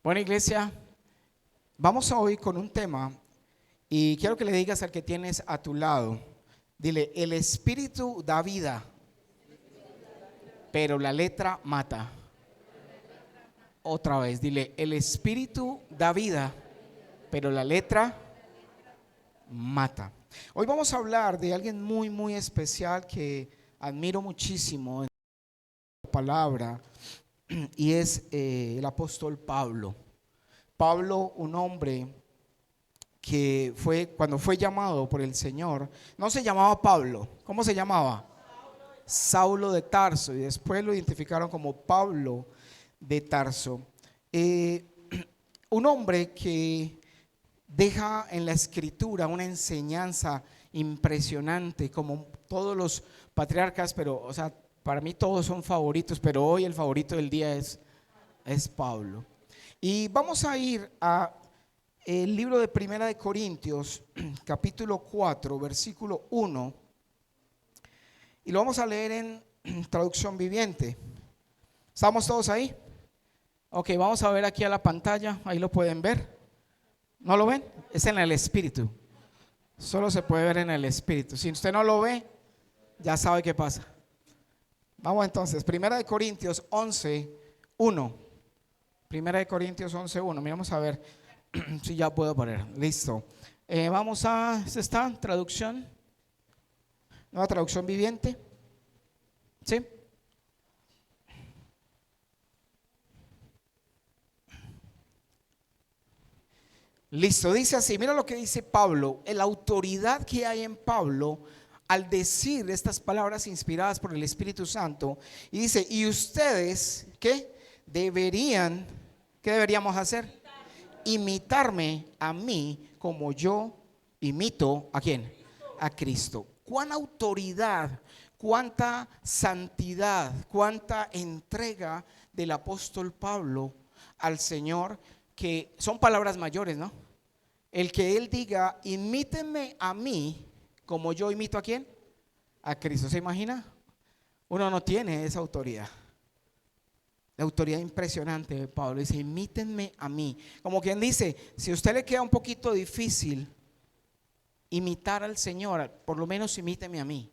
Bueno, iglesia, vamos hoy con un tema y quiero que le digas al que tienes a tu lado, dile, el espíritu da vida, pero la letra mata. Otra vez, dile, el espíritu da vida, pero la letra mata. Hoy vamos a hablar de alguien muy especial que admiro muchísimo en la palabra y es el apóstol Pablo. Pablo, un hombre que cuando fue llamado por el Señor, no se llamaba Pablo. ¿Cómo se llamaba? Saulo de Tarso, y después lo identificaron como Pablo de Tarso. Un hombre que deja en la escritura una enseñanza impresionante, como todos los patriarcas, pero, o sea, para mí todos son favoritos, pero hoy el favorito del día es Pablo. Y vamos a ir a el libro de Primera de Corintios, capítulo 4, versículo 1, y lo vamos a leer en traducción viviente. ¿Estamos todos ahí? Ok, vamos a ver aquí a la pantalla, ahí lo pueden ver. ¿No lo ven? Es en el espíritu. Solo se puede ver en el espíritu. Si usted no lo ve, ya sabe qué pasa. Vamos entonces, Primera de Corintios 11, 1. Primera de Corintios 11, 1. Miramos a ver si ya puedo poner. Listo. Vamos a, ¿esta está? Traducción. Nueva traducción viviente. ¿Sí? Listo, dice así, mira lo que dice Pablo, la autoridad que hay en Pablo al decir estas palabras inspiradas por el Espíritu Santo, y dice, y ustedes, ¿qué? ¿Qué deberíamos hacer? Imitarme a mí como yo imito ¿a quién? A Cristo. ¿Cuán autoridad, cuánta santidad, cuánta entrega del apóstol Pablo al Señor, que son palabras mayores, ¿no? El que él diga, imítenme a mí como yo imito ¿a quién? A Cristo. ¿Se imagina? Uno no tiene esa autoridad. La autoridad impresionante de Pablo. Dice, imítenme a mí. Como quien dice, si a usted le queda un poquito difícil imitar al Señor, por lo menos imíteme a mí.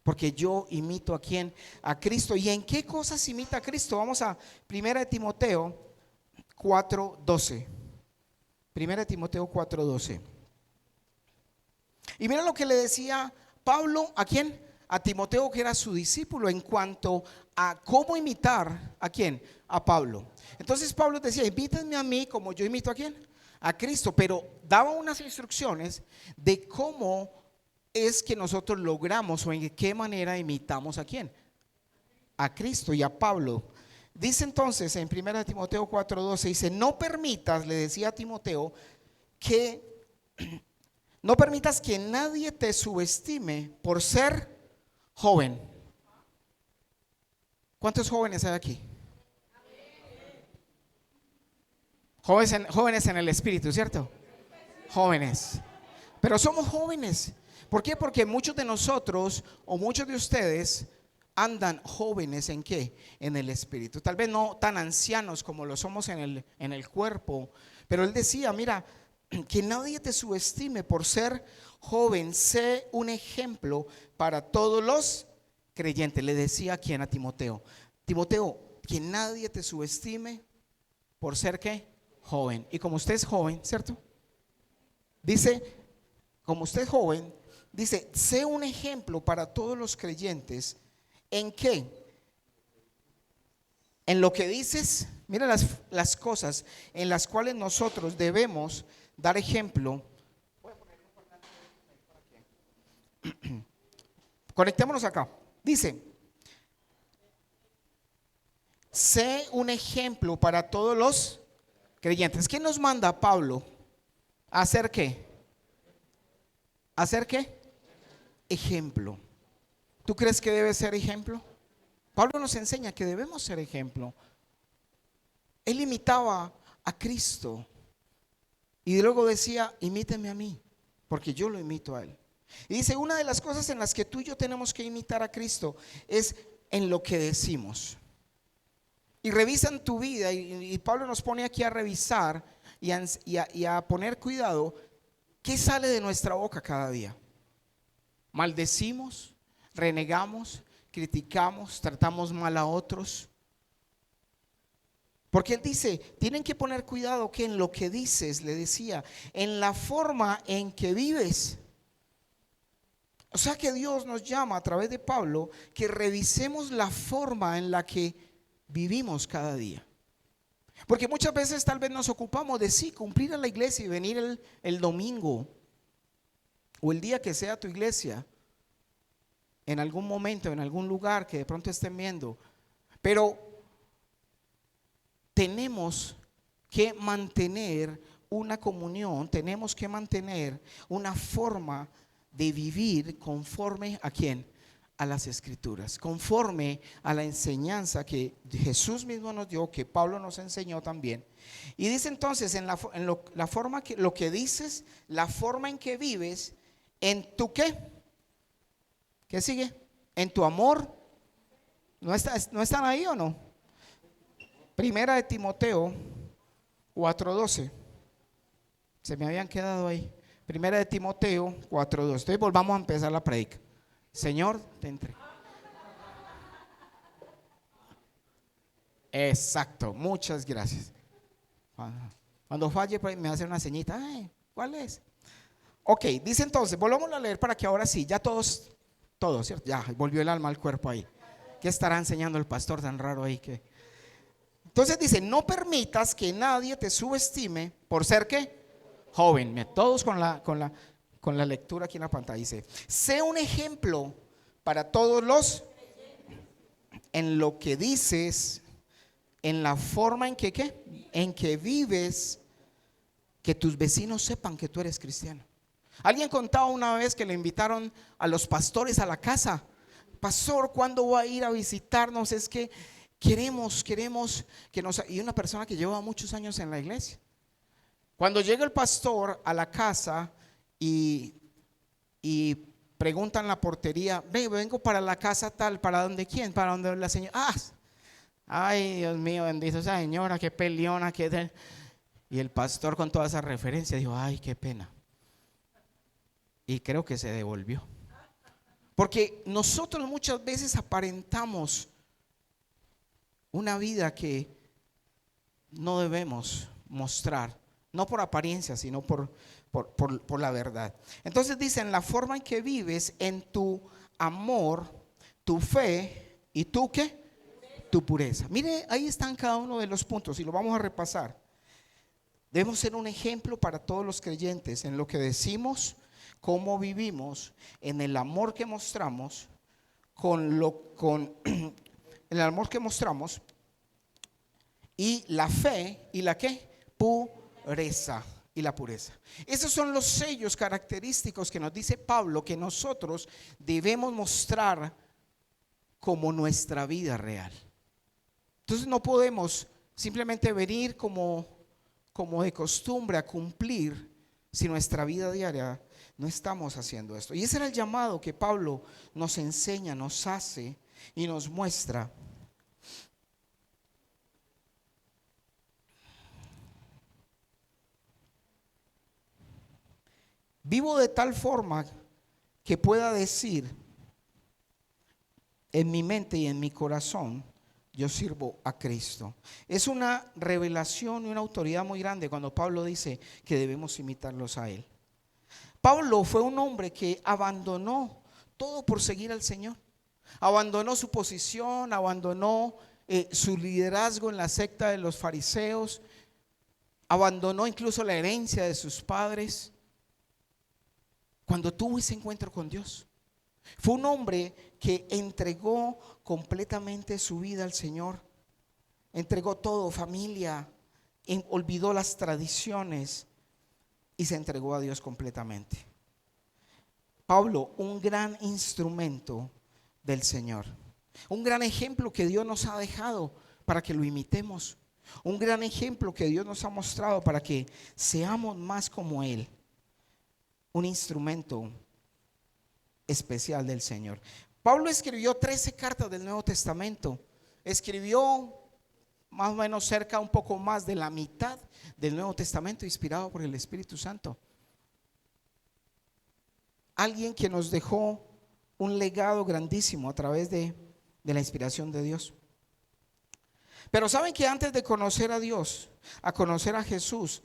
Porque yo imito ¿a quién? A Cristo. ¿Y en qué cosas imita a Cristo? Vamos a 1 Timoteo 4:12. 1 Timoteo 4:12. Y mira lo que le decía Pablo, ¿a quién? A Timoteo, que era su discípulo, en cuanto a cómo imitar ¿a quién? A Pablo. Entonces Pablo decía, imítenme a mí como yo imito ¿a quién? A Cristo, pero daba unas instrucciones de cómo es que nosotros logramos o en qué manera imitamos ¿a quién? A Cristo y a Pablo. Dice entonces en 1 Timoteo 4:12, dice, no permitas, le decía a Timoteo, que no permitas que nadie te subestime por ser joven. ¿Cuántos jóvenes hay aquí? Jóvenes en el espíritu, ¿cierto? Jóvenes. Pero somos jóvenes. ¿Por qué? Porque muchos de nosotros o muchos de ustedes andan jóvenes ¿en qué? En el espíritu. Tal vez no tan ancianos como lo somos en el cuerpo. Pero él decía, mira, que nadie te subestime por ser joven. Sé un ejemplo para todos los creyentes. Le decía a quien, a Timoteo. Timoteo, que nadie te subestime por ser ¿qué? Joven. Y como usted es joven, ¿cierto? Dice, como usted es joven, dice, sé un ejemplo para todos los creyentes. ¿En qué? En lo que dices, mira las cosas en las cuales nosotros debemos dar ejemplo. Conectémonos acá. Dice, sé un ejemplo para todos los creyentes. ¿Qué nos manda Pablo? ¿A hacer qué? ¿A hacer qué? Ejemplo. ¿Tú crees que debe ser ejemplo? Pablo nos enseña que debemos ser ejemplo. Él imitaba a Cristo y luego decía, imíteme a mí, porque yo lo imito a él. Y dice, una de las cosas en las que tú y yo tenemos que imitar a Cristo es en lo que decimos. y revisan tu vida, y Pablo nos pone aquí a revisar y a poner cuidado, ¿qué sale de nuestra boca cada día? Maldecimos, renegamos, criticamos, tratamos mal a otros. Porque él dice, tienen que poner cuidado que en lo que dices, le decía, en la forma en que vives. O sea que Dios nos llama a través de Pablo que revisemos la forma en la que vivimos cada día. Porque muchas veces tal vez nos ocupamos de sí, cumplir a la iglesia y venir el domingo o el día que sea tu iglesia, en algún momento, en algún lugar que de pronto estén viendo. Pero tenemos que mantener una comunión, tenemos que mantener una forma de vivir conforme ¿a quién? A las Escrituras, conforme a la enseñanza que Jesús mismo nos dio, que Pablo nos enseñó también. Y dice entonces la forma que lo que dices, la forma en que vives, en tu ¿qué? ¿Qué sigue? En tu amor. ¿No están ahí o no? Primera de Timoteo 4:12. Se me habían quedado ahí. Primera de Timoteo 4:12. Entonces volvamos a empezar la predica. Señor, te entrego. Exacto, muchas gracias. Cuando falle me hace una ceñita. Ay, ¿cuál es? Ok, dice entonces, volvamos a leer para que ahora sí, ya todos, ¿cierto? Ya volvió el alma al cuerpo ahí. ¿Qué estará enseñando el pastor tan raro ahí? Entonces dice, no permitas que nadie te subestime por ser ¿qué? Joven. Todos con la lectura aquí en la pantalla. Dice, sé un ejemplo para todos los, en lo que dices, en la forma en que ¿qué? En que vives, que tus vecinos sepan que tú eres cristiano. Alguien contaba una vez que le invitaron a los pastores a la casa. Pastor, ¿cuándo va a ir a visitarnos? Es que queremos que nos... Y una persona que lleva muchos años en la iglesia. Cuando llega el pastor a la casa y preguntan en la portería, vengo para la casa tal, ¿para dónde quién? Para donde la señora. Ay, Dios mío, bendito esa señora, qué peleona, qué... Y el pastor con toda esa referencia dijo, ay, qué pena. Y creo que se devolvió. Porque nosotros muchas veces aparentamos una vida que no debemos mostrar, no por apariencia, sino por la verdad. Entonces dicen, la forma en que vives, en tu amor, tu fe y tu ¿qué? Tu pureza. Mire, ahí están cada uno de los puntos y lo vamos a repasar. Debemos ser un ejemplo para todos los creyentes en lo que decimos, cómo vivimos, en el amor que mostramos, el amor que mostramos y la fe y la ¿qué? Pureza y la pureza. Esos son los sellos característicos que nos dice Pablo que nosotros debemos mostrar como nuestra vida real. Entonces no podemos simplemente venir como de costumbre a cumplir si nuestra vida diaria no estamos haciendo esto. Y ese era el llamado que Pablo nos enseña, nos hace y nos muestra. Vivo de tal forma que pueda decir en mi mente y en mi corazón, yo sirvo a Cristo. Es una revelación y una autoridad muy grande cuando Pablo dice que debemos imitarlos a Él. Pablo fue un hombre que abandonó todo por seguir al Señor. Abandonó su posición, abandonó su liderazgo en la secta de los fariseos, abandonó incluso la herencia de sus padres cuando tuvo ese encuentro con Dios. Fue un hombre que entregó completamente su vida al Señor, entregó todo, familia, olvidó las tradiciones y se entregó a Dios completamente. Pablo, un gran instrumento del Señor, un gran ejemplo que Dios nos ha dejado para que lo imitemos, un gran ejemplo que Dios nos ha mostrado para que seamos más como Él, un instrumento especial del Señor. Pablo escribió 13 cartas del Nuevo Testamento. Escribió más o menos cerca, un poco más de la mitad del Nuevo Testamento inspirado por el Espíritu Santo. Alguien que nos dejó un legado grandísimo a través de la inspiración de Dios. Pero saben que antes de conocer a Dios, a conocer a Jesús,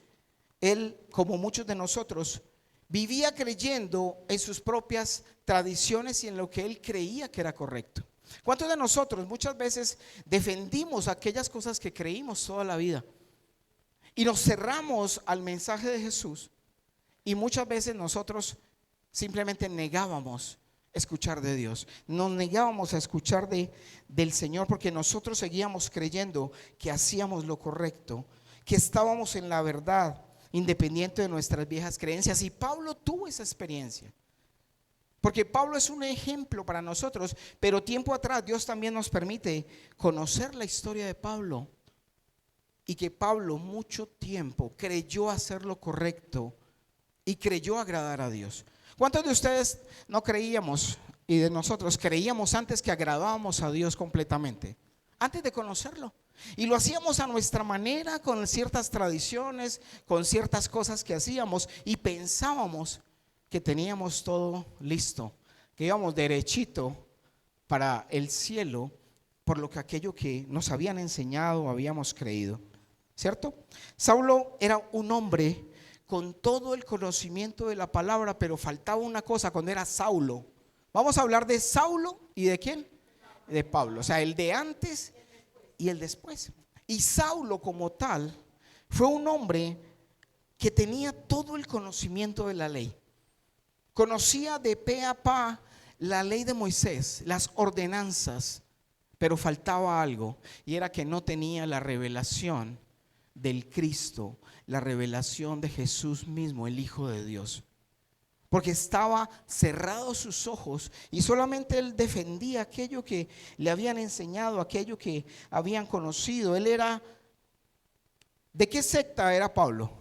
él, como muchos de nosotros, vivía creyendo en sus propias tradiciones y en lo que él creía que era correcto. ¿Cuántos de nosotros muchas veces defendimos aquellas cosas que creímos toda la vida y nos cerramos al mensaje de Jesús? Y muchas veces nosotros simplemente negábamos escuchar de Dios, nos negábamos a escuchar del Señor, porque nosotros seguíamos creyendo que hacíamos lo correcto, que estábamos en la verdad, independiente de nuestras viejas creencias. Y Pablo tuvo esa experiencia, porque Pablo es un ejemplo para nosotros. Pero tiempo atrás Dios también nos permite conocer la historia de Pablo, y que Pablo mucho tiempo creyó hacer lo correcto y creyó agradar a Dios. ¿Cuántos de ustedes no creíamos, y de nosotros creíamos antes, que agradábamos a Dios completamente, antes de conocerlo? Y lo hacíamos a nuestra manera, con ciertas tradiciones, con ciertas cosas que hacíamos, y pensábamos que teníamos todo listo, que íbamos derechito para el cielo, por lo que aquello que nos habían enseñado, habíamos creído, ¿cierto? Saulo era un hombre con todo el conocimiento de la palabra, pero faltaba una cosa cuando era Saulo. Vamos a hablar de Saulo y de quién, de Pablo, o sea, el de antes y el después. Y Saulo como tal fue un hombre que tenía todo el conocimiento de la ley, conocía de pe a pa la ley de Moisés, las ordenanzas, pero faltaba algo, y era que no tenía la revelación del Cristo, la revelación de Jesús mismo, el Hijo de Dios, porque estaba cerrados sus ojos y solamente él defendía aquello que le habían enseñado, aquello que habían conocido. Él era, ¿de qué secta era Pablo?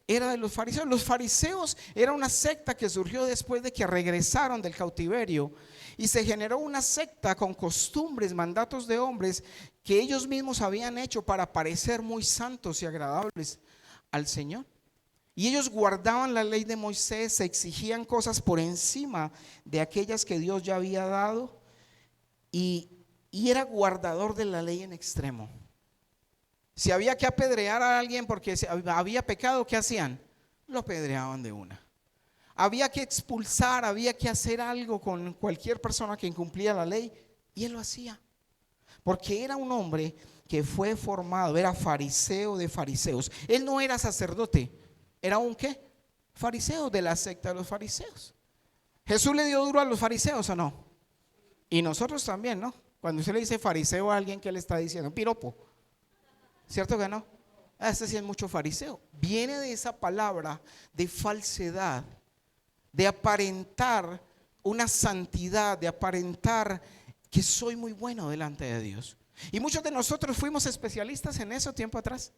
Era de los fariseos. Los fariseos era una secta que surgió después de que regresaron del cautiverio, y se generó una secta con costumbres, mandatos de hombres que ellos mismos habían hecho para parecer muy santos y agradables al Señor. Y ellos guardaban la ley de Moisés, se exigían cosas por encima de aquellas que Dios ya había dado, y era guardador de la ley en extremo. Si había que apedrear a alguien porque había pecado, ¿qué hacían? Lo apedreaban de una. Había que expulsar, había que hacer algo con cualquier persona que incumplía la ley, y él lo hacía, porque era un hombre que fue formado, era fariseo de fariseos. Él no era sacerdote, era un ¿qué? Fariseo, de la secta de los fariseos. Jesús le dio duro a los fariseos, ¿o no? Y nosotros también, ¿no? Cuando usted le dice fariseo a alguien, ¿qué le está diciendo? Un piropo, ¿cierto que no? Este sí es mucho fariseo. Viene de esa palabra de falsedad, de aparentar una santidad, de aparentar que soy muy bueno delante de Dios. Y muchos de nosotros fuimos especialistas en eso tiempo atrás,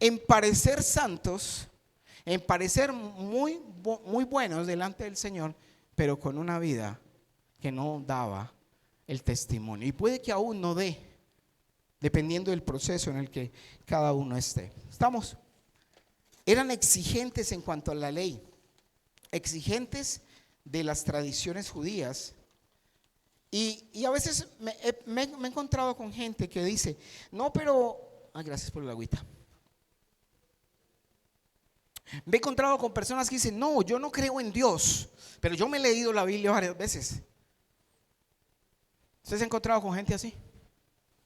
en parecer santos, en parecer muy buenos delante del Señor, pero con una vida que no daba el testimonio. Y puede que aún no dé, dependiendo del proceso en el que cada uno esté. ¿Estamos? Eran exigentes en cuanto a la ley, exigentes de las tradiciones judías. Y a veces me he encontrado con gente que dice, no, pero, gracias por la agüita. Me he encontrado con personas que dicen, no, yo no creo en Dios, pero yo me he leído la Biblia varias veces. ¿Usted se ha encontrado con gente así?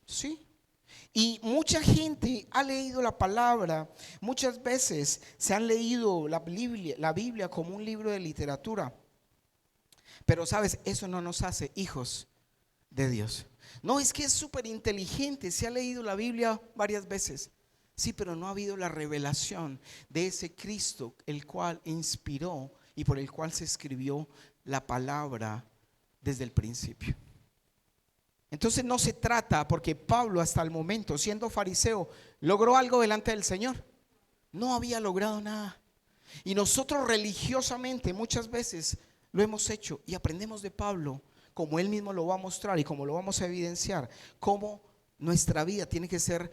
Sí. Y mucha gente ha leído la palabra, muchas veces se han leído la Biblia como un libro de literatura. Pero sabes, eso no nos hace hijos de Dios. No, es que es súper inteligente, se ha leído la Biblia varias veces. Sí, pero no ha habido la revelación de ese Cristo, el cual inspiró y por el cual se escribió la palabra desde el principio. Entonces no se trata, porque Pablo hasta el momento, siendo fariseo, ¿logró algo delante del Señor? No había logrado nada. Y nosotros religiosamente muchas veces lo hemos hecho, y aprendemos de Pablo, como él mismo lo va a mostrar y como lo vamos a evidenciar, cómo nuestra vida tiene que ser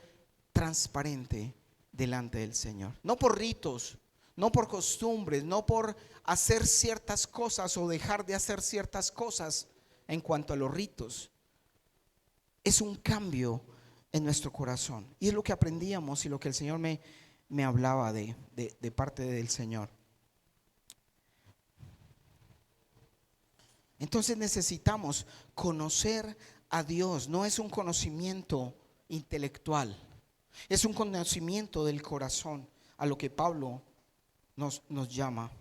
transparente delante del Señor. No por ritos, no por costumbres, no por hacer ciertas cosas o dejar de hacer ciertas cosas en cuanto a los ritos. Es un cambio en nuestro corazón. Y es lo que aprendíamos y lo que el Señor me hablaba de parte del Señor. Entonces necesitamos conocer a Dios. No es un conocimiento intelectual, es un conocimiento del corazón, a lo que Pablo nos llama.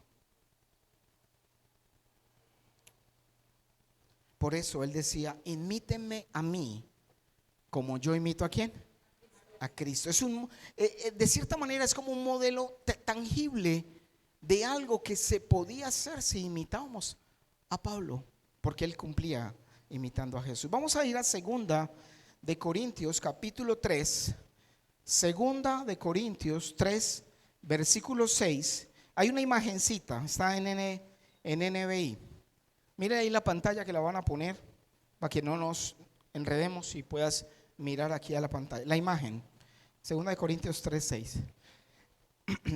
Por eso él decía: imítenme a mí como yo imito ¿a quién? A Cristo. Es de cierta manera es como un modelo tangible de algo que se podía hacer si imitábamos a Pablo, porque él cumplía imitando a Jesús. Vamos a ir a Segunda de Corintios capítulo 3. Segunda de Corintios 3 versículo 6. Hay una imagencita, está en NBI. Mire ahí la pantalla que la van a poner para que no nos enredemos y puedas mirar aquí a la pantalla la imagen. Segunda de Corintios 3, 6.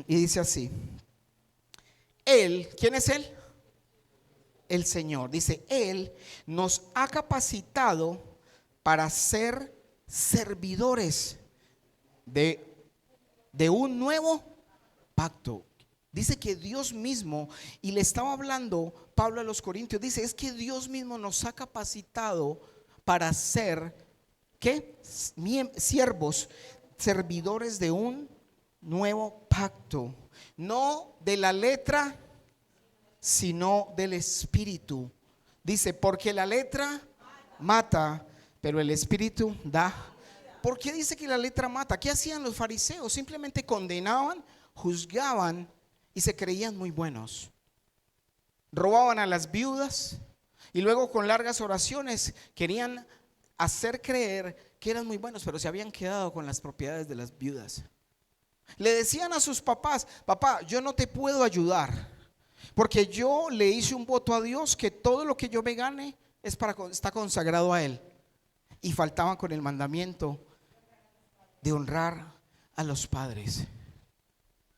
Y dice así: Él, ¿quién es Él? El Señor. Dice: Él nos ha capacitado para ser servidores de un nuevo pacto. Dice que Dios mismo, y le estaba hablando Pablo a los Corintios, dice: es que Dios mismo nos ha capacitado para ser, ¿qué? Siervos, servidores de un nuevo pacto. No de la letra, sino del espíritu. Dice: porque la letra mata, pero el espíritu da. ¿Por qué dice que la letra mata? ¿Qué hacían los fariseos? Simplemente condenaban, juzgaban y se creían muy buenos. Robaban a las viudas y luego con largas oraciones querían hacer creer que eran muy buenos, pero se habían quedado con las propiedades de las viudas. Le decían a sus papás: papá, yo no te puedo ayudar, porque yo le hice un voto a Dios que todo lo que yo me gane está consagrado a Él. Y faltaban con el mandamiento de honrar a los padres.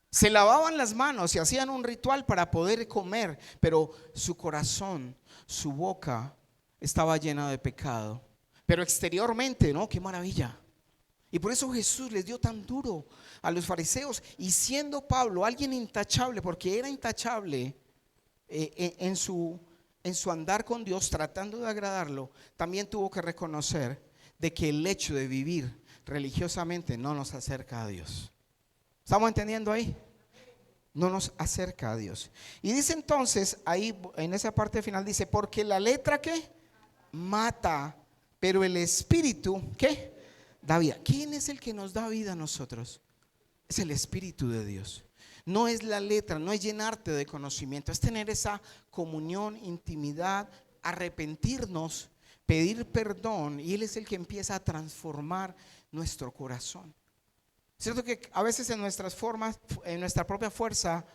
Se lavaban las manos y hacían un ritual para poder comer, pero su corazón, su boca estaba llena de pecado. Pero exteriormente, ¿no? ¡Qué maravilla! Y por eso Jesús les dio tan duro a los fariseos. Y siendo Pablo alguien intachable, porque era intachable en su andar con Dios, tratando de agradarlo, también tuvo que reconocer de que el hecho de vivir religiosamente no nos acerca a Dios. ¿Estamos entendiendo ahí? No nos acerca a Dios. Y dice entonces, ahí en esa parte final dice: porque la letra, ¿qué? Mata, pero el espíritu, ¿qué? Da vida. ¿Quién es el que nos da vida a nosotros? Es el Espíritu de Dios. No es la letra, no es llenarte de conocimiento, es tener esa comunión, intimidad, arrepentirnos, pedir perdón, y Él es el que empieza a transformar nuestro corazón. Cierto que a veces en nuestras formas, en nuestra propia fuerza,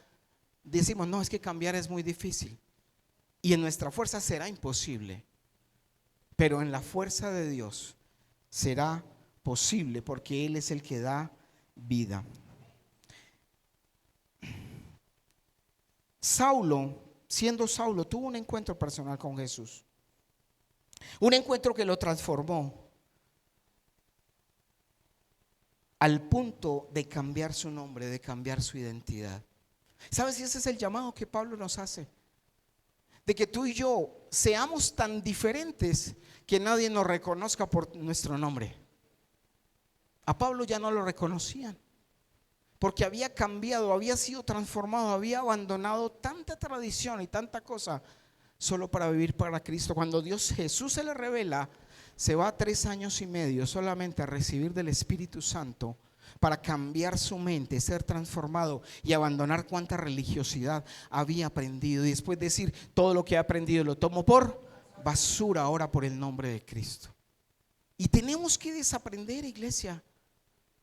decimos: no, es que cambiar es muy difícil, y en nuestra fuerza será imposible, pero en la fuerza de Dios será posible, porque Él es el que da vida. Saulo, siendo Saulo, tuvo un encuentro personal con Jesús, un encuentro que lo transformó al punto de cambiar su nombre, de cambiar su identidad. ¿Sabes? Y ese es el llamado que Pablo nos hace, de que tú y yo seamos tan diferentes que nadie nos reconozca por nuestro nombre. A Pablo ya no lo reconocían, porque había cambiado, había sido transformado, había abandonado tanta tradición y tanta cosa solo para vivir para Cristo. Cuando Jesús se le revela, se va 3 años y medio solamente a recibir del Espíritu Santo para cambiar su mente, ser transformado y abandonar cuánta religiosidad había aprendido, y después decir: todo lo que he aprendido lo tomo por basura ahora por el nombre de Cristo. Y tenemos que desaprender, iglesia,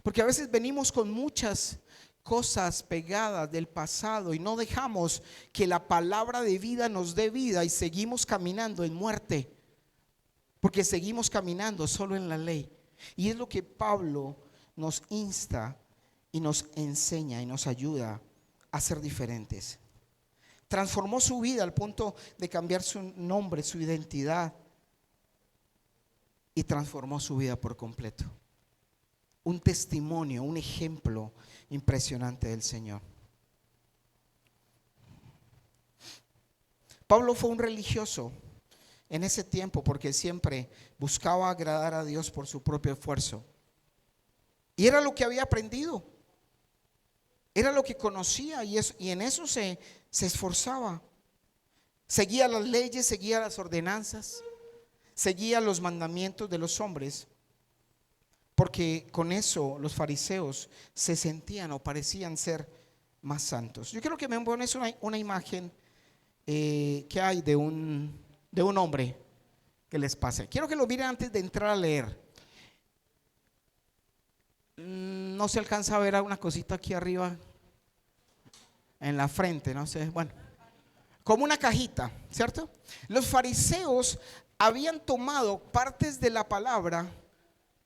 porque a veces venimos con muchas cosas pegadas del pasado y no dejamos que la palabra de vida nos dé vida, y seguimos caminando en muerte, porque seguimos caminando solo en la ley. Y es lo que Pablo nos insta y nos enseña y nos ayuda a ser diferentes. Transformó su vida al punto de cambiar su nombre, su identidad, y transformó su vida por completo. Un testimonio, un ejemplo impresionante del Señor. Pablo fue un religioso en ese tiempo porque siempre buscaba agradar a Dios por su propio esfuerzo. Y era lo que había aprendido. Era lo que conocía y en eso se esforzaba. Seguía las leyes, seguía las ordenanzas, seguía los mandamientos de los hombres, porque con eso los fariseos se sentían o parecían ser más santos. Yo quiero que me pones una imagen que hay de un hombre que les pase. Quiero que lo miren antes de entrar a leer. No se alcanza a ver una cosita aquí arriba en la frente, no sé, bueno, como una cajita, ¿cierto? Los fariseos habían tomado partes de la palabra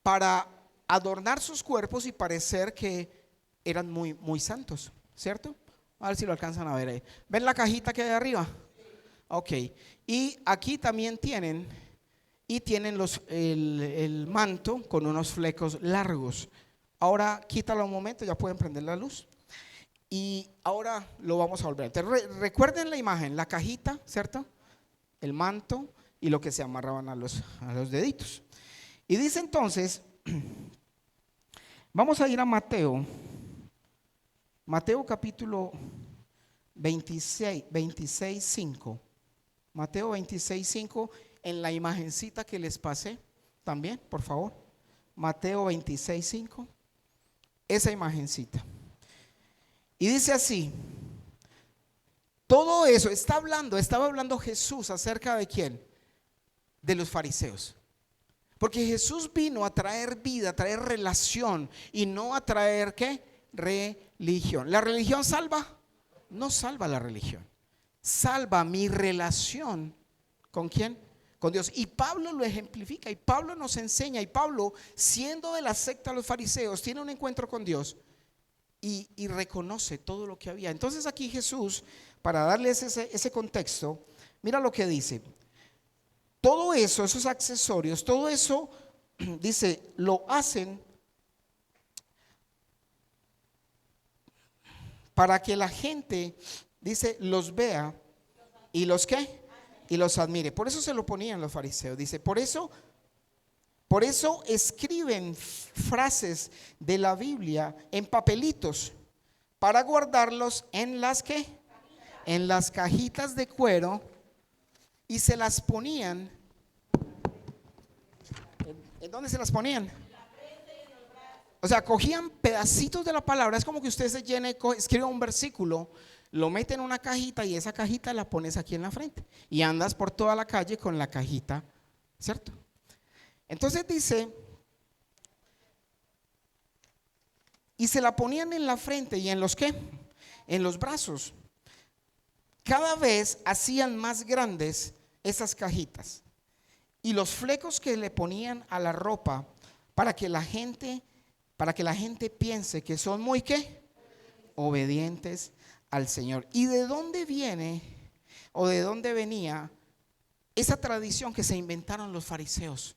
para adornar sus cuerpos y parecer que eran muy, muy santos, ¿cierto? A ver si lo alcanzan a ver ahí. ¿Ven la cajita que hay arriba? Ok. Y aquí también tienen el manto con unos flecos largos. Ahora quítalo un momento, ya pueden prender la luz. Y ahora lo vamos a volver. Recuerden la imagen, la cajita, ¿cierto? El manto y lo que se amarraban a los deditos. Y dice entonces, vamos a ir a Mateo capítulo 26, 5. Mateo 26, 5, en la imagencita que les pasé también, por favor. Mateo 26, 5, esa imagencita. Y dice así: todo eso estaba hablando Jesús acerca de ¿quién? De los fariseos. Porque Jesús vino a traer vida, a traer relación y no a traer ¿qué? Religión. ¿La religión salva? No salva la religión. Salva mi relación ¿con quién? Con Dios. Y Pablo lo ejemplifica y Pablo nos enseña, y Pablo, siendo de la secta de los fariseos, tiene un encuentro con Dios y reconoce todo lo que había. Entonces aquí Jesús, para darles ese contexto, mira lo que dice. Todo eso, esos accesorios, todo eso, dice, lo hacen para que la gente, dice, los vea y los ¿qué? Y los admire. Por eso se lo ponían los fariseos. Dice, por eso escriben frases de la Biblia en papelitos para guardarlos en las ¿qué? En las cajitas de cuero, y se las ponían. ¿En dónde se las ponían? O sea, cogían pedacitos de la palabra. Es como que usted se llene, escribe un versículo, lo mete en una cajita y esa cajita la pones aquí en la frente y andas por toda la calle con la cajita, ¿cierto? Entonces dice, y se la ponían en la frente y en los ¿qué? En los brazos. Cada vez hacían más grandes esas cajitas y los flecos que le ponían a la ropa para que la gente piense que son muy ¿qué? Obedientes al Señor. ¿Y de dónde viene o de dónde venía esa tradición que se inventaron los fariseos?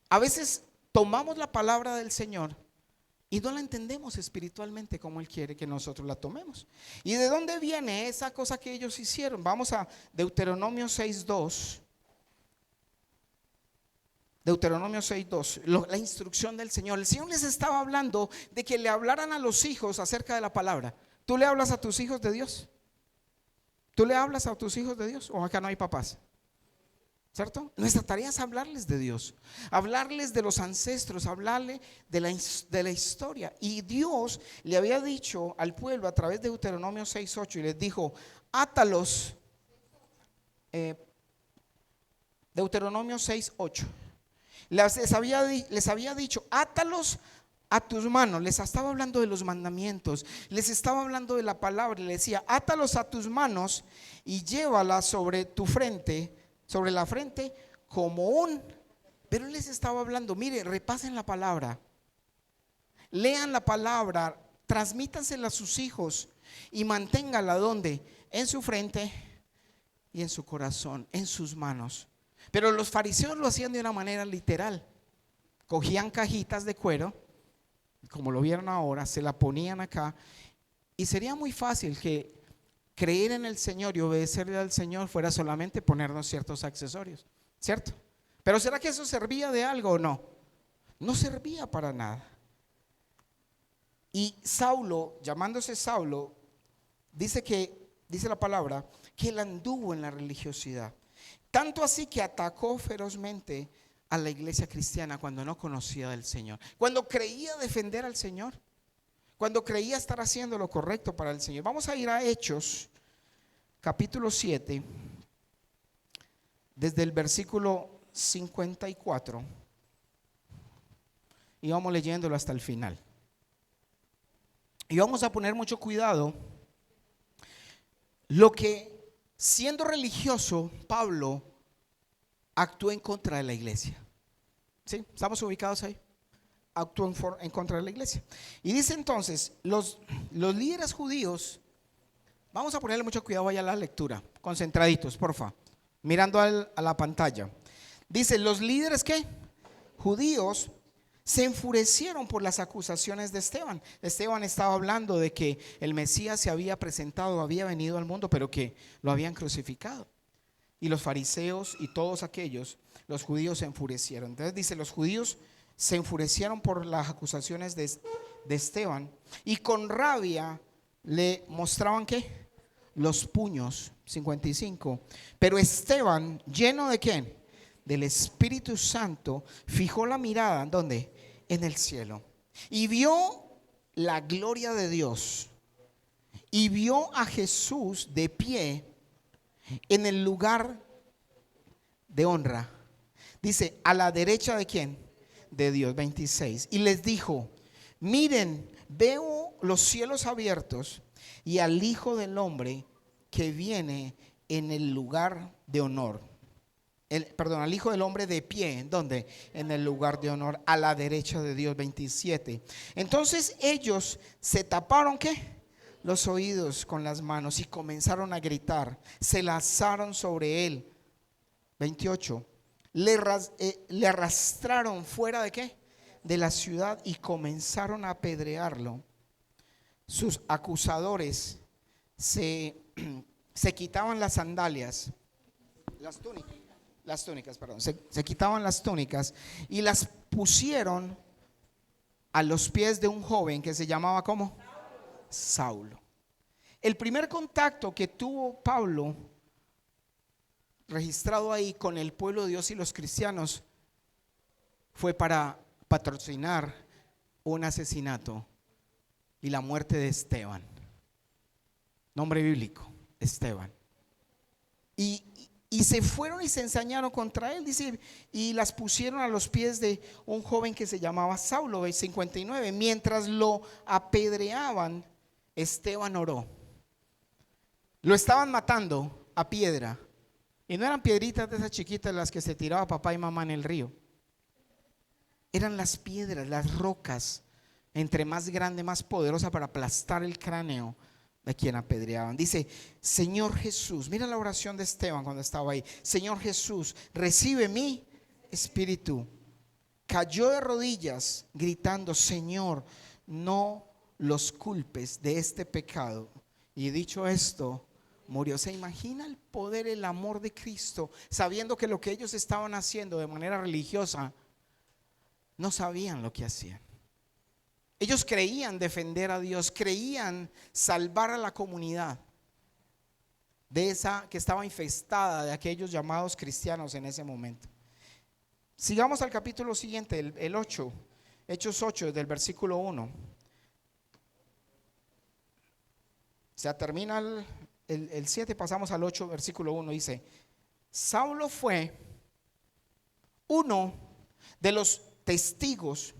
A veces tomamos la palabra del Señor y no la entendemos espiritualmente como Él quiere que nosotros la tomemos. ¿Y de dónde viene esa cosa que ellos hicieron? Vamos a Deuteronomio 6:2. Deuteronomio 6:2, la instrucción del Señor. El Señor les estaba hablando de que le hablaran a los hijos acerca de la palabra. ¿Tú le hablas a tus hijos de Dios? ¿Tú le hablas a tus hijos de Dios? ¿O acá no hay papás? ¿Cierto? Nuestra tarea es hablarles de Dios, hablarles de los ancestros, hablarle de la historia. Y Dios le había dicho al pueblo a través de Deuteronomio 6:8 y les dijo, átalos. Deuteronomio 6:8. Les había dicho, átalos a tus manos. Les estaba hablando de los mandamientos, les estaba hablando de la palabra. Le decía, átalos a tus manos y llévalas sobre tu frente, sobre la frente, como un Pero él les estaba hablando, mire, repasen la palabra, lean la palabra, transmítansela a sus hijos y manténgala ¿dónde? En su frente y en su corazón, en sus manos. Pero los fariseos lo hacían de una manera literal. Cogían cajitas de cuero, como lo vieron ahora, se la ponían acá, y sería muy fácil que creer en el Señor y obedecerle al Señor fuera solamente ponernos ciertos accesorios, ¿cierto? Pero ¿será que eso servía de algo o no? No servía para nada. Y Saulo, llamándose Saulo, dice la palabra, que él anduvo en la religiosidad. Tanto así que atacó ferozmente a la iglesia cristiana cuando no conocía del Señor, cuando creía defender al Señor, cuando creía estar haciendo lo correcto para el Señor. Vamos a ir a Hechos, capítulo 7, desde el versículo 54, y vamos leyéndolo hasta el final. Y vamos a poner mucho cuidado. Lo que, siendo religioso, Pablo actuó en contra de la iglesia. ¿Sí? ¿Estamos ubicados ahí? Actuó en contra de la iglesia. Y dice entonces, los líderes judíos, vamos a ponerle mucho cuidado allá a la lectura, concentraditos, porfa, mirando a la pantalla. Dice, los líderes ¿qué? Judíos se enfurecieron por las acusaciones de Esteban. Esteban estaba hablando de que el Mesías se había presentado, había venido al mundo, pero que lo habían crucificado. Y los fariseos y todos aquellos, los judíos se enfurecieron. Entonces dice, los judíos se enfurecieron por las acusaciones de Esteban y con rabia le mostraban ¿qué? Los puños. 55. Pero Esteban, lleno de ¿qué? Del Espíritu Santo, fijó la mirada, ¿dónde? En el cielo, y vio la gloria de Dios, y vio a Jesús de pie en el lugar de honra. Dice, a la derecha de ¿quién? De Dios. 26. Y les dijo, miren, veo los cielos abiertos y al Hijo del Hombre que viene en el lugar de honor. Al Hijo del Hombre de pie, ¿dónde? En el lugar de honor, a la derecha de Dios. 27. Entonces ellos se taparon ¿qué? Los oídos con las manos y comenzaron a gritar, se lanzaron sobre él. 28. Le arrastraron fuera de ¿qué? De la ciudad y comenzaron a apedrearlo. Sus acusadores se quitaban las sandalias, las túnicas, perdón, se quitaban las túnicas y las pusieron a los pies de un joven que se llamaba ¿cómo? Saulo. El primer contacto que tuvo Pablo registrado ahí con el pueblo de Dios y los cristianos fue para patrocinar un asesinato y la muerte de Esteban. Nombre bíblico, Esteban. Y se fueron y se ensañaron contra él, dice, y las pusieron a los pies de un joven que se llamaba Saulo. 59. Mientras lo apedreaban, Esteban oró. Lo estaban matando a piedra. Y no eran piedritas de esas chiquitas las que se tiraba papá y mamá en el río. Eran las piedras, las rocas, entre más grande, más poderosa para aplastar el cráneo de quien apedreaban. Dice, Señor Jesús, mira la oración de Esteban cuando estaba ahí. Señor Jesús, recibe mi espíritu. Cayó de rodillas gritando, Señor, no los culpes de este pecado. Y dicho esto, murió. ¿Se imagina el poder, el amor de Cristo? Sabiendo que lo que ellos estaban haciendo de manera religiosa, no sabían lo que hacían. Ellos creían defender a Dios, creían salvar a la comunidad de esa que estaba infestada de aquellos llamados cristianos en ese momento. Sigamos al capítulo siguiente, el 8, Hechos 8, del versículo 1. O sea, termina el 7, pasamos al 8, versículo 1. Dice, Saulo fue uno de los testigos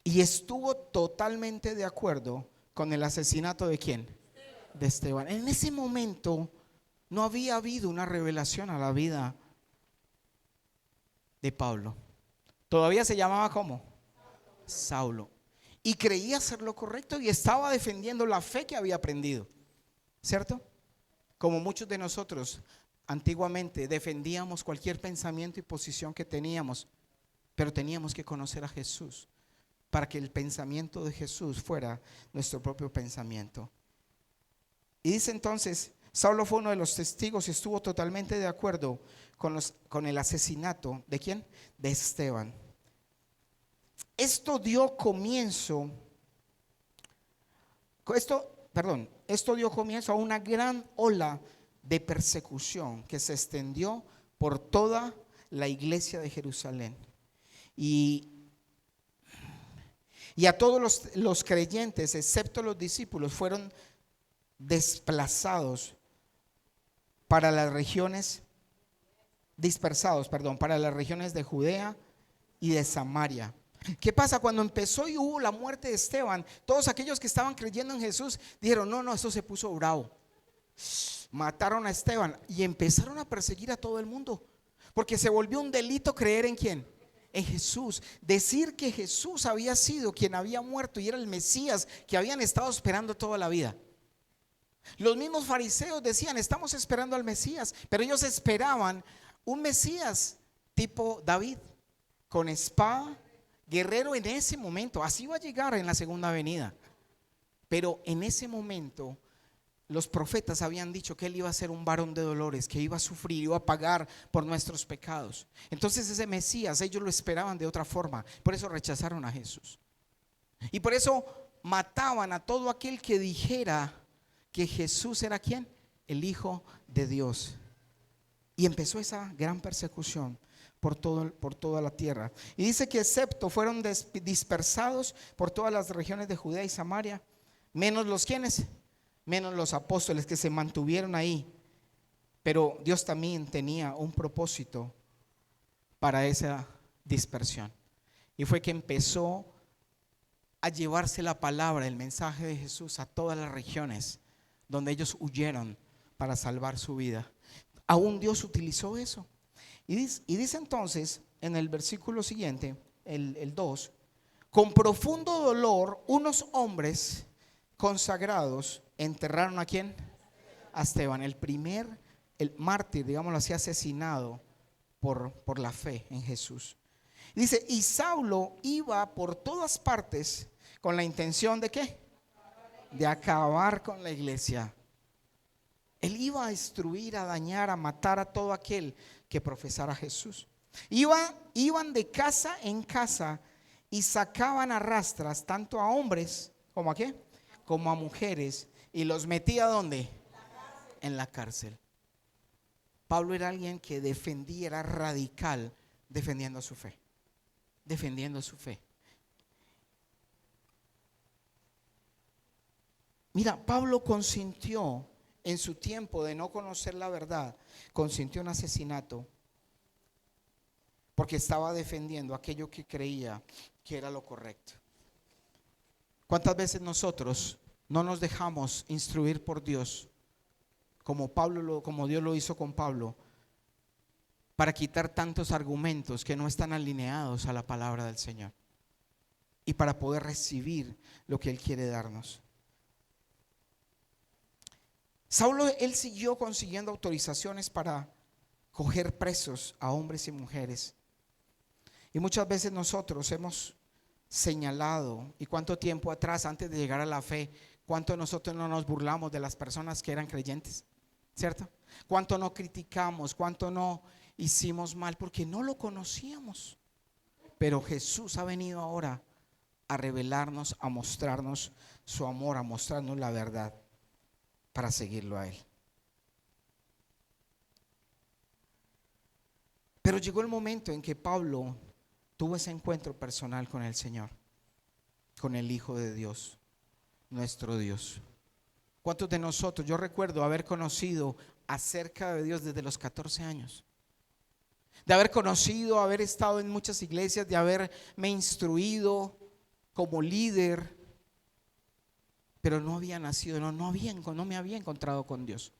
y estuvo totalmente de acuerdo con el asesinato de ¿quién? De Esteban. En ese momento no había habido una revelación a la vida de Pablo. Todavía se llamaba ¿cómo? Saulo. Y creía hacer lo correcto y estaba defendiendo la fe que había aprendido, ¿cierto? Como muchos de nosotros antiguamente defendíamos cualquier pensamiento y posición que teníamos, pero teníamos que conocer a Jesús para que el pensamiento de Jesús fuera nuestro propio pensamiento. Y dice entonces, Saulo fue uno de los testigos y estuvo totalmente de acuerdo con el asesinato, ¿de quién? De Esteban. Esto dio comienzo a una gran ola de persecución que se extendió por toda la iglesia de Jerusalén. Y a todos los creyentes, excepto los discípulos, fueron dispersados para las regiones de Judea y de Samaria. ¿Qué pasa? Cuando empezó y hubo la muerte de Esteban, todos aquellos que estaban creyendo en Jesús dijeron: no, esto se puso bravo. Mataron a Esteban y empezaron a perseguir a todo el mundo, porque se volvió un delito creer en ¿quién? En Jesús. Decir que Jesús había sido quien había muerto y era el Mesías que habían estado esperando toda la vida. Los mismos fariseos decían: estamos esperando al Mesías, pero ellos esperaban un Mesías tipo David, con espada, guerrero en ese momento. Así va a llegar en la segunda venida. Pero en ese momento los profetas habían dicho que él iba a ser un varón de dolores, que iba a sufrir, iba a pagar por nuestros pecados. Entonces ese Mesías ellos lo esperaban de otra forma. Por eso rechazaron a Jesús. Y por eso mataban a todo aquel que dijera que Jesús era ¿quién? El Hijo de Dios. Y empezó esa gran persecución por toda la tierra. Y dice que excepto fueron dispersados por todas las regiones de Judea y Samaria, menos los quienes, menos los apóstoles que se mantuvieron ahí. Pero Dios también tenía un propósito para esa dispersión. Y fue que empezó a llevarse la palabra, el mensaje de Jesús a todas las regiones donde ellos huyeron para salvar su vida. Aún Dios utilizó eso. Y dice entonces en el versículo siguiente, el 2, con profundo dolor unos hombres consagrados enterraron ¿a quién? A Esteban, el mártir, digámoslo así, asesinado por la fe en Jesús. Dice, y Saulo iba por todas partes con la intención ¿de qué? De acabar con la iglesia. Él iba a destruir, a dañar, a matar a todo aquel que profesara a Jesús. Iban de casa en casa y sacaban a rastras tanto a hombres como a ¿qué? Como a mujeres, y los metía ¿dónde? En la cárcel. Pablo era alguien que defendía, era radical defendiendo su fe. Defendiendo su fe. Mira, Pablo consintió en su tiempo de no conocer la verdad, consintió un asesinato porque estaba defendiendo aquello que creía que era lo correcto. ¿Cuántas veces nosotros no nos dejamos instruir por Dios como Dios lo hizo con Pablo, para quitar tantos argumentos que no están alineados a la palabra del Señor y para poder recibir lo que Él quiere darnos? Saulo, él siguió consiguiendo autorizaciones para coger presos a hombres y mujeres. Y muchas veces nosotros hemos señalado, y cuánto tiempo atrás, antes de llegar a la fe, cuánto nosotros no nos burlamos de las personas que eran creyentes, ¿cierto? Cuánto no criticamos, cuánto no hicimos mal porque no lo conocíamos. Pero Jesús ha venido ahora a revelarnos, a mostrarnos su amor, a mostrarnos la verdad, para seguirlo a Él. Pero llegó el momento en que Pablo tuvo ese encuentro personal con el Señor, con el Hijo de Dios, nuestro Dios. ¿Cuántos de nosotros? Yo recuerdo haber conocido acerca de Dios desde los 14 años. De haber conocido, haber estado en muchas iglesias, de haberme instruido como líder, pero no había nacido, no me había encontrado con Dios.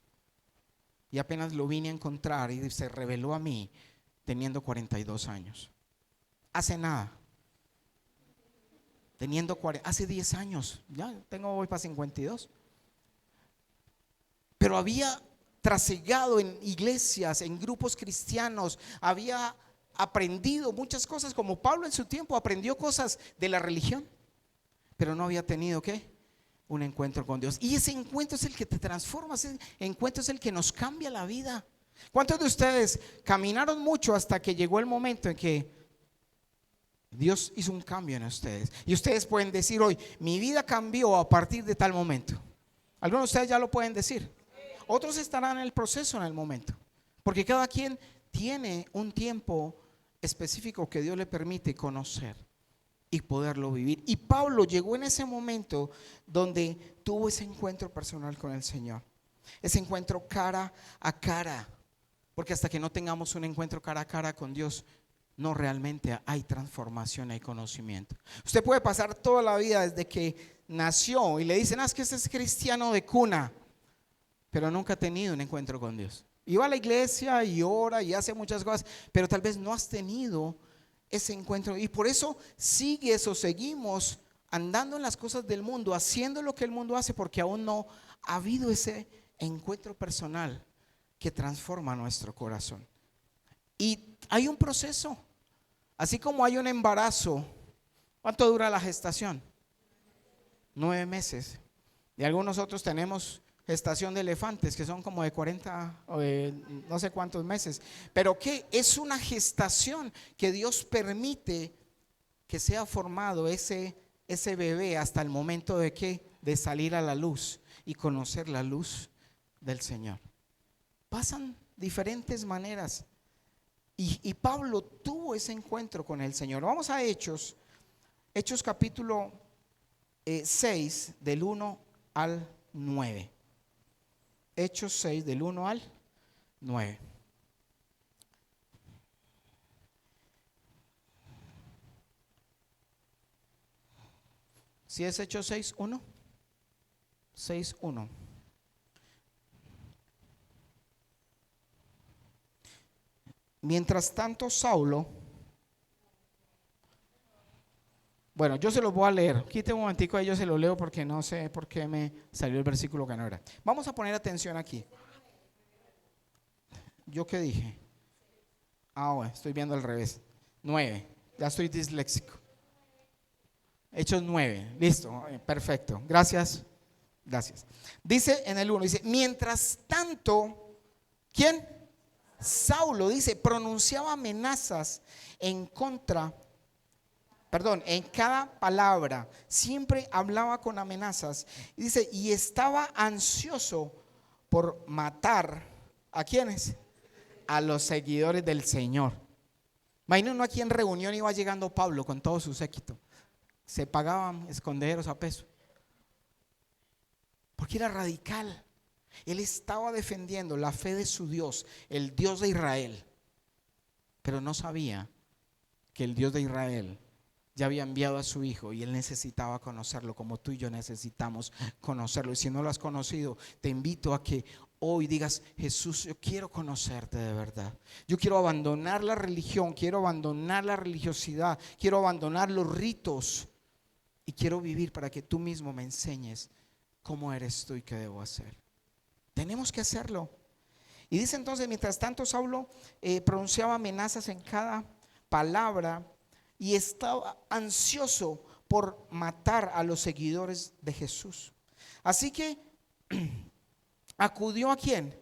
Y apenas lo vine a encontrar y se reveló a mí, teniendo 42 años. Hace nada. Hace 10 años. Ya voy para 52. Pero había trasegado en iglesias, en grupos cristianos, había aprendido muchas cosas, como Pablo en su tiempo aprendió cosas de la religión, pero no había tenido ¿qué? Un encuentro con Dios. Y ese encuentro es el que te transforma, ese encuentro es el que nos cambia la vida. ¿Cuántos de ustedes caminaron mucho hasta que llegó el momento en que Dios hizo un cambio en ustedes? Y ustedes pueden decir hoy, mi vida cambió a partir de tal momento. Algunos de ustedes ya lo pueden decir. Otros estarán en el proceso en el momento, porque cada quien tiene un tiempo específico que Dios le permite conocer y poderlo vivir. Y Pablo llegó en ese momento donde tuvo ese encuentro personal con el Señor, ese encuentro cara a cara, porque hasta que no tengamos un encuentro cara a cara con Dios, no realmente hay transformación, hay conocimiento. Usted puede pasar toda la vida desde que nació y le dicen, es que ese es cristiano de cuna, pero nunca ha tenido un encuentro con Dios. Y va a la iglesia y ora y hace muchas cosas, pero tal vez no has tenido ese encuentro. Y por eso sigues o seguimos andando en las cosas del mundo, haciendo lo que el mundo hace, porque aún no ha habido ese encuentro personal que transforma nuestro corazón. Y hay un proceso, así como hay un embarazo. ¿Cuánto dura la gestación? 9 meses. Y algunos otros tenemos gestación de elefantes, que son como de 40 o de no sé cuántos meses. Pero que es una gestación que Dios permite que sea formado ese bebé hasta el momento de que de salir a la luz y conocer la luz del Señor. Pasan diferentes maneras. Y Pablo tuvo ese encuentro con el Señor. Vamos a Hechos capítulo 6 del 1 al 9. Hechos 6 del 1 al 9. ¿Sí es Hechos 6, 1? 6, 1. Mientras tanto, Saulo. Bueno, yo se los voy a leer. Quite un momentico ahí, yo se lo leo porque no sé por qué me salió el versículo que no era. Vamos a poner atención aquí. ¿Yo qué dije? Bueno, estoy viendo al revés. 9, ya estoy disléxico. Hechos 9, listo, perfecto. Gracias. Dice en el 1, dice, mientras tanto, ¿quién? Saulo, dice, pronunciaba amenazas en cada palabra, siempre hablaba con amenazas. Y dice, y estaba ansioso por matar, ¿a quiénes? A los seguidores del Señor. Imagínense aquí en reunión iba llegando Pablo con todo su séquito. Se pagaban esconderos a peso, porque era radical. Él estaba defendiendo la fe de su Dios, el Dios de Israel, pero no sabía que el Dios de Israel ya había enviado a su hijo y él necesitaba conocerlo, como tú y yo necesitamos conocerlo. Y si no lo has conocido, te invito a que hoy digas, Jesús, yo quiero conocerte de verdad. Yo quiero abandonar la religión, quiero abandonar la religiosidad, quiero abandonar los ritos y quiero vivir para que tú mismo me enseñes cómo eres tú y qué debo hacer. Tenemos que hacerlo. Y dice entonces, mientras tanto Saulo pronunciaba amenazas en cada palabra y estaba ansioso por matar a los seguidores de Jesús. Así que acudió ¿a quién?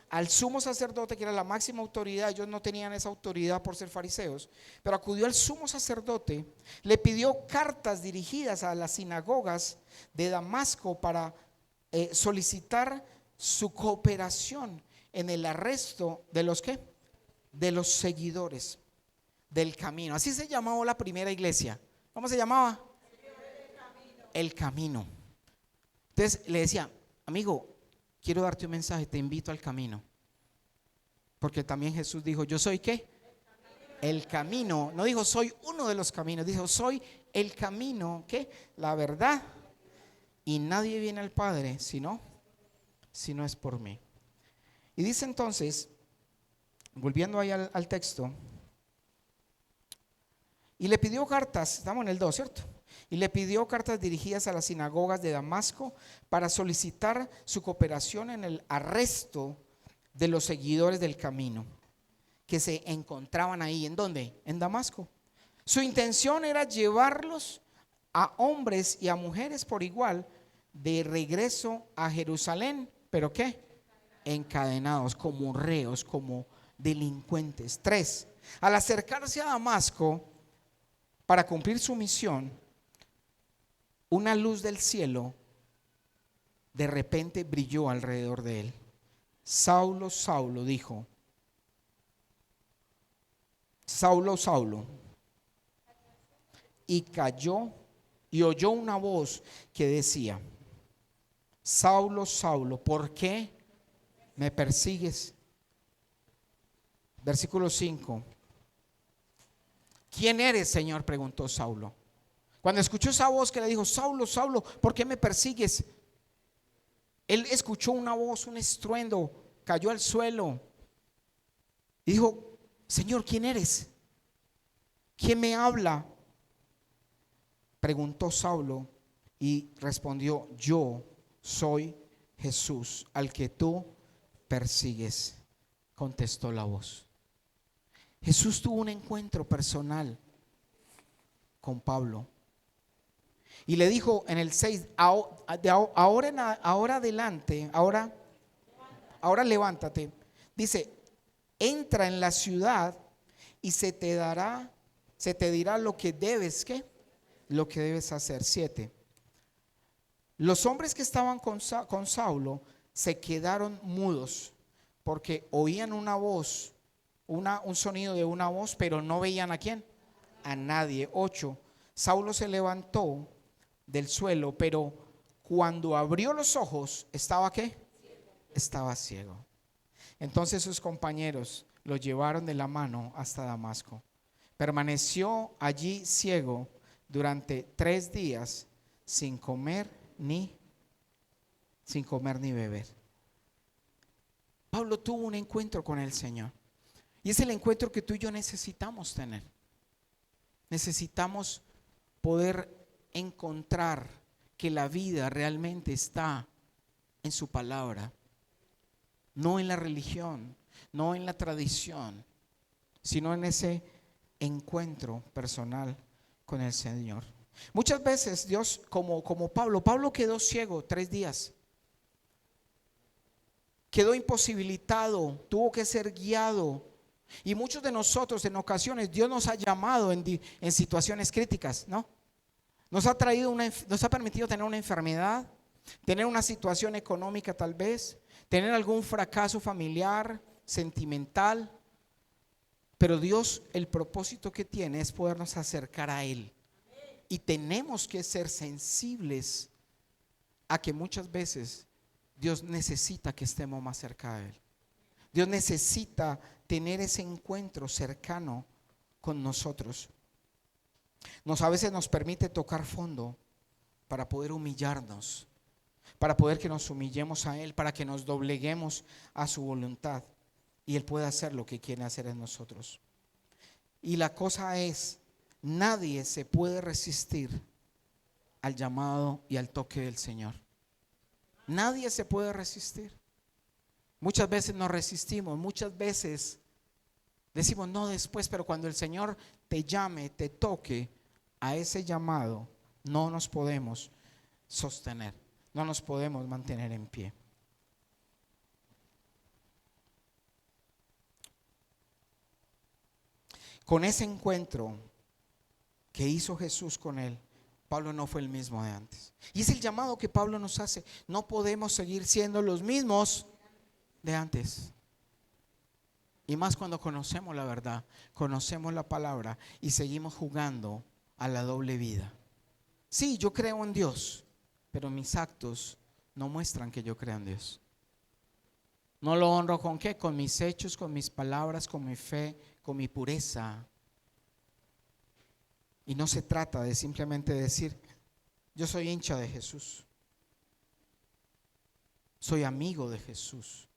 Al sumo sacerdote, que era la máxima autoridad. Ellos no tenían esa autoridad por ser fariseos, pero acudió al sumo sacerdote, le pidió cartas dirigidas a las sinagogas de Damasco para solicitar su cooperación en el arresto de los ¿qué? De los seguidores del camino. Así se llamaba la primera iglesia. ¿Cómo se llamaba? El camino. Entonces le decía, amigo, quiero darte un mensaje, te invito al camino. Porque también Jesús dijo, yo soy ¿qué? El camino. No dijo soy uno de los caminos, dijo soy el camino, ¿qué? La verdad. Y nadie viene al Padre si no es por mí. Y dice entonces, volviendo ahí al texto, Y le pidió cartas, estamos en el 2, ¿cierto? Y le pidió cartas dirigidas a las sinagogas de Damasco para solicitar su cooperación en el arresto de los seguidores del camino que se encontraban ahí. ¿En dónde? En Damasco. Su intención era llevarlos a hombres y a mujeres por igual de regreso a Jerusalén. ¿Pero qué? Encadenados, como reos, como delincuentes. 3. Al acercarse a Damasco para cumplir su misión, una luz del cielo de repente brilló alrededor de él. Saulo, Saulo, dijo, Saulo, Saulo. Y cayó y oyó una voz que decía, Saulo, Saulo, ¿por qué me persigues? Versículo 5. ¿Quién eres, Señor?, preguntó Saulo. Cuando escuchó esa voz que le dijo, Saulo, Saulo, ¿por qué me persigues? Él escuchó una voz, un estruendo, cayó al suelo y dijo, Señor, ¿quién eres? ¿Quién me habla? Preguntó Saulo y respondió, yo soy Jesús, al que tú persigues, contestó la voz. Jesús tuvo un encuentro personal con Pablo y le dijo en el 6, ahora adelante, ahora levántate. Dice, entra en la ciudad y se te dirá lo que debes, ¿qué? Lo que debes hacer. 7. Los hombres que estaban con Saulo se quedaron mudos porque oían una voz, un sonido de una voz, pero no veían a quién, a nadie. 8. Saulo se levantó del suelo, pero cuando abrió los ojos, ¿estaba qué? Estaba ciego. Entonces sus compañeros lo llevaron de la mano hasta Damasco. Permaneció allí ciego durante 3 días sin comer ni beber. Pablo tuvo un encuentro con el Señor y es el encuentro que tú y yo necesitamos tener. Necesitamos poder encontrar que la vida realmente está en su palabra, no en la religión, no en la tradición, sino en ese encuentro personal con el Señor. Muchas veces Dios, como Pablo quedó ciego 3 días, quedó imposibilitado, tuvo que ser guiado. Y muchos de nosotros en ocasiones Dios nos ha llamado en situaciones críticas, ¿no? Nos ha permitido tener una enfermedad, tener una situación económica tal vez, tener algún fracaso familiar, sentimental. Pero Dios, el propósito que tiene es podernos acercar a Él. Y tenemos que ser sensibles a que muchas veces Dios necesita que estemos más cerca de Él. Dios necesita tener ese encuentro cercano con nosotros. A veces nos permite tocar fondo para poder humillarnos, para poder que nos humillemos a Él, para que nos dobleguemos a su voluntad y Él pueda hacer lo que quiere hacer en nosotros. Y la cosa es, nadie se puede resistir al llamado y al toque del Señor. Nadie se puede resistir. Muchas veces nos resistimos, muchas veces decimos no después, pero cuando el Señor te llame, te toque a ese llamado, no nos podemos sostener, no nos podemos mantener en pie. Con ese encuentro que hizo Jesús con él, Pablo no fue el mismo de antes. Y es el llamado que Pablo nos hace. No podemos seguir siendo los mismos de antes. Y más cuando conocemos la verdad, conocemos la palabra y seguimos jugando a la doble vida. Sí, yo creo en Dios, pero mis actos no muestran que yo creo en Dios. No lo honro ¿con qué? Con mis hechos, con mis palabras, con mi fe, con mi pureza. Y no se trata de simplemente decir, yo soy hincha de Jesús, soy amigo de Jesús,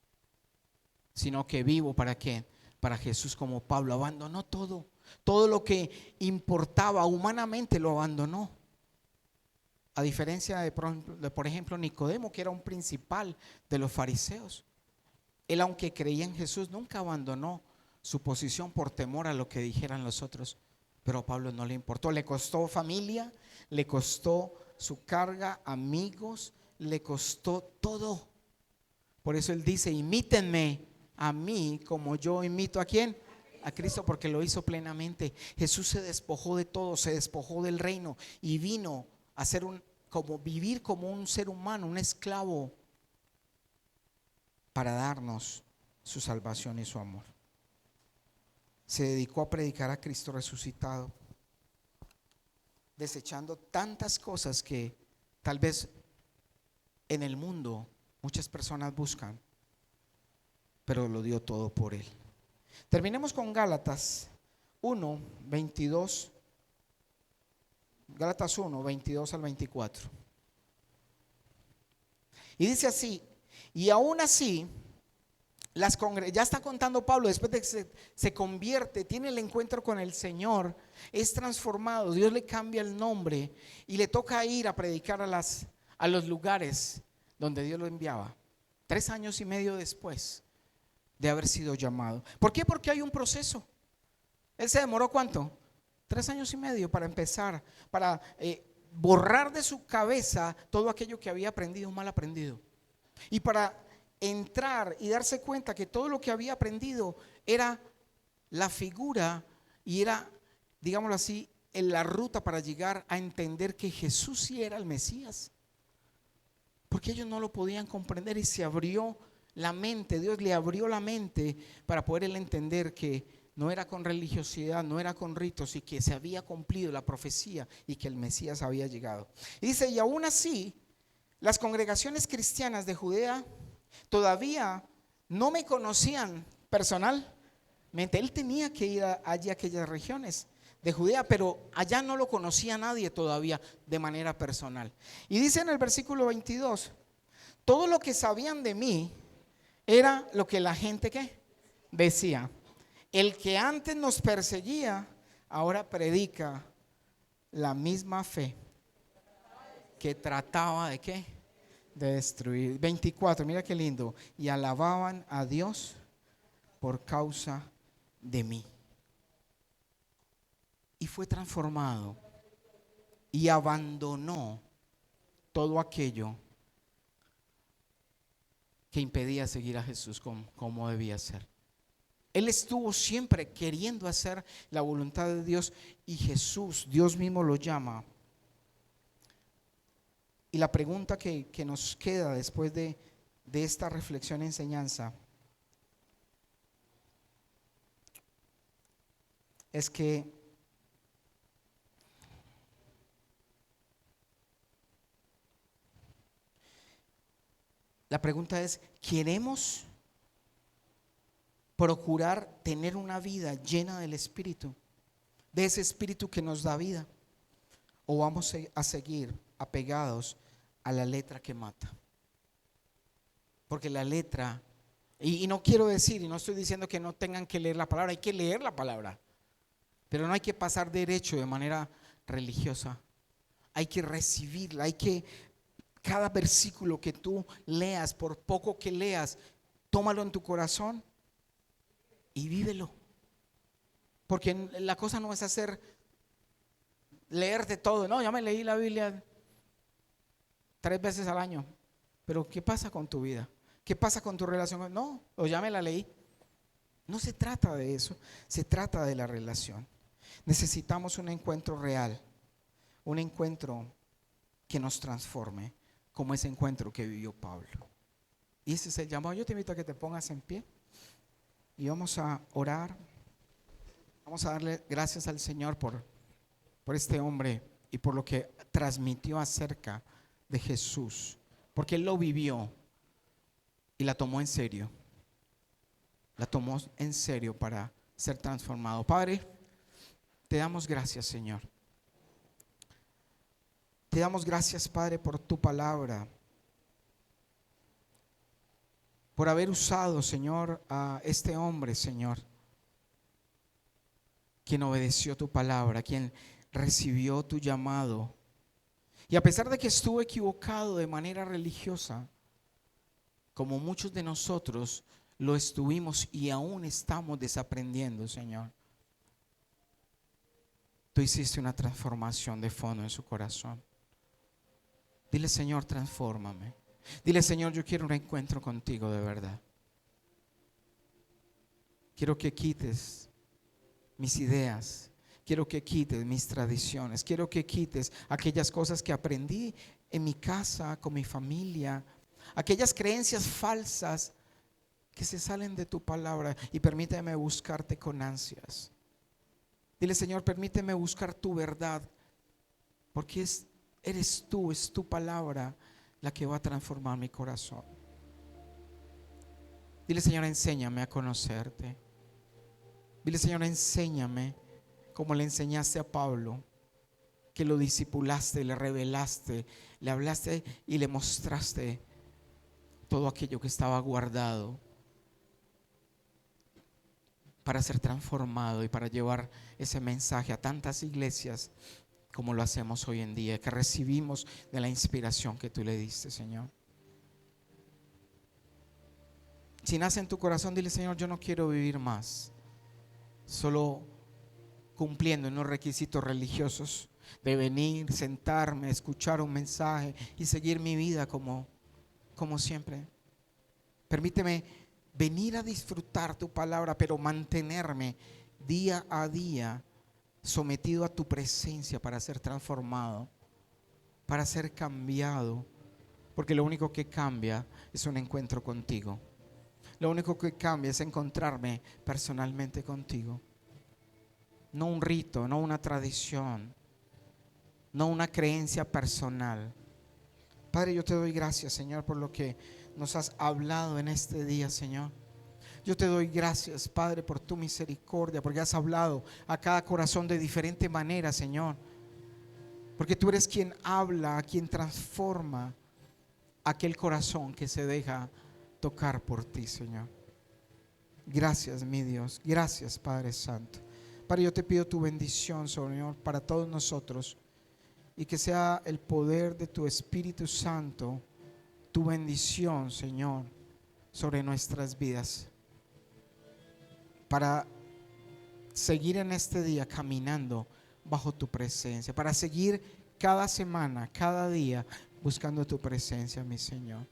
sino que vivo ¿para qué? Para Jesús, como Pablo abandonó todo. Todo lo que importaba humanamente lo abandonó. A diferencia por ejemplo, Nicodemo, que era un principal de los fariseos. Él, aunque creía en Jesús, nunca abandonó su posición por temor a lo que dijeran los otros. Pero a Pablo no le importó. Le costó familia, le costó su carga, amigos, le costó todo. Por eso él dice: imítenme a mí como yo imito ¿a quién? A Cristo, porque lo hizo plenamente. Jesús se despojó de todo, se despojó del reino y vino a ser vivir como un ser humano, un esclavo, para darnos su salvación y su amor. Se dedicó a predicar a Cristo resucitado, desechando tantas cosas que tal vez en el mundo muchas personas buscan, pero lo dio todo por él. Terminemos con Gálatas 1, 22. Gálatas 1, 22 al 24. Y dice así: y aún así, ya está contando Pablo, después de que se convierte, tiene el encuentro con el Señor, es transformado, Dios le cambia el nombre y le toca ir a predicar a los lugares donde Dios lo enviaba. 3 años y medio después de haber sido llamado. ¿Por qué? Porque hay un proceso. Él se demoró ¿cuánto? 3 años y medio para empezar, para borrar de su cabeza todo aquello que había aprendido, mal aprendido, y para entrar y darse cuenta que todo lo que había aprendido era la figura y era, digámoslo así, en la ruta para llegar a entender que Jesús sí era el Mesías, porque ellos no lo podían comprender y se abrió la mente. Dios le abrió la mente para poder él entender que no era con religiosidad, no era con ritos, y que se había cumplido la profecía y que el Mesías había llegado. Y dice: y aún así, las congregaciones cristianas de Judea todavía no me conocían personalmente. Él tenía que ir allí a aquellas regiones de Judea, pero allá no lo conocía nadie todavía de manera personal. Y dice en el versículo 22: todo lo que sabían de mí era lo que la gente ¿qué? Decía. El que antes nos perseguía ahora predica la misma fe que trataba de ¿qué? De destruir. 24, mira qué lindo: y alababan a Dios por causa de mí. Y fue transformado y abandonó todo aquello que impedía seguir a Jesús como debía ser. Él estuvo siempre queriendo hacer la voluntad de Dios, y Jesús, Dios mismo, lo llama. Y la pregunta que nos queda después de esta reflexión y enseñanza es que la pregunta es: ¿queremos procurar tener una vida llena del Espíritu, de ese Espíritu que nos da vida, o vamos a seguir apegados a la letra que mata? Porque la letra, y no quiero decir, y no estoy diciendo que no tengan que leer la palabra, hay que leer la palabra, pero no hay que pasar derecho de manera religiosa. Hay que recibirla, cada versículo que tú leas, por poco que leas, tómalo en tu corazón y vívelo. Porque la cosa no es leerte todo. No, ya me leí la Biblia 3 veces al año, pero ¿qué pasa con tu vida? ¿Qué pasa con tu relación? No, o ya me la leí. No se trata de eso, se trata de la relación. Necesitamos un encuentro real, un encuentro que nos transforme, como ese encuentro que vivió Pablo. Y ese es el llamado. Yo te invito a que te pongas en pie y vamos a orar. Vamos a darle gracias al Señor por este hombre y por lo que transmitió acerca de Jesús, porque él lo vivió y la tomó en serio. La tomó en serio para ser transformado. Padre, te damos gracias, Señor. Te damos gracias, Padre, por tu palabra, por haber usado, Señor, a este hombre, Señor, quien obedeció tu palabra, quien recibió tu llamado. Y a pesar de que estuve equivocado de manera religiosa, como muchos de nosotros lo estuvimos y aún estamos desaprendiendo, Señor, tú hiciste una transformación de fondo en su corazón. Dile, Señor, transfórmame. Dile, Señor, yo quiero un encuentro contigo de verdad. Quiero que quites mis ideas. Quiero que quites mis tradiciones. Quiero que quites aquellas cosas que aprendí en mi casa, con mi familia. Aquellas creencias falsas que se salen de tu palabra. Y permíteme buscarte con ansias. Dile, Señor, permíteme buscar tu verdad. Porque eres tú, es tu palabra la que va a transformar mi corazón. Dile, Señor, enséñame a conocerte. Dile, Señor, enséñame como le enseñaste a Pablo, que lo discipulaste, le revelaste, le hablaste y le mostraste todo aquello que estaba guardado para ser transformado y para llevar ese mensaje a tantas iglesias como lo hacemos hoy en día, que recibimos de la inspiración que tú le diste, Señor. Si nace en tu corazón, dile, Señor, yo no quiero vivir más solo cumpliendo unos requisitos religiosos de venir, sentarme, escuchar un mensaje y seguir mi vida como siempre. Permíteme venir a disfrutar tu palabra, pero mantenerme día a día sometido a tu presencia para ser transformado, para ser cambiado, porque lo único que cambia es un encuentro contigo. Lo único que cambia es encontrarme personalmente contigo. No un rito, no una tradición, no una creencia personal. Padre, yo te doy gracias, Señor, por lo que nos has hablado en este día, Señor. Yo te doy gracias, Padre, por tu misericordia, porque has hablado a cada corazón de diferente manera, Señor. Porque tú eres quien habla, quien transforma aquel corazón que se deja tocar por ti, Señor. Gracias, mi Dios. Gracias, Padre Santo. Padre, yo te pido tu bendición, Señor, para todos nosotros, y que sea el poder de tu Espíritu Santo, tu bendición, Señor, sobre nuestras vidas, para seguir en este día caminando bajo tu presencia, para seguir cada semana, cada día buscando tu presencia, mi Señor.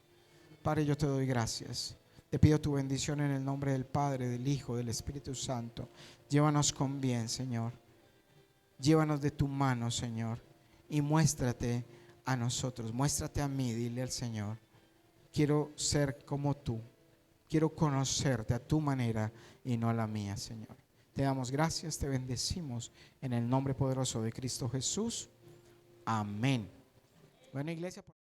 Padre, yo te doy gracias. Te pido tu bendición en el nombre del Padre, del Hijo, del Espíritu Santo. Llévanos con bien, Señor. Llévanos de tu mano, Señor, y muéstrate a nosotros. Muéstrate a mí, dile al Señor. Quiero ser como tú. Quiero conocerte a tu manera y no a la mía, Señor. Te damos gracias, te bendecimos en el nombre poderoso de Cristo Jesús. Amén. Bueno, iglesia.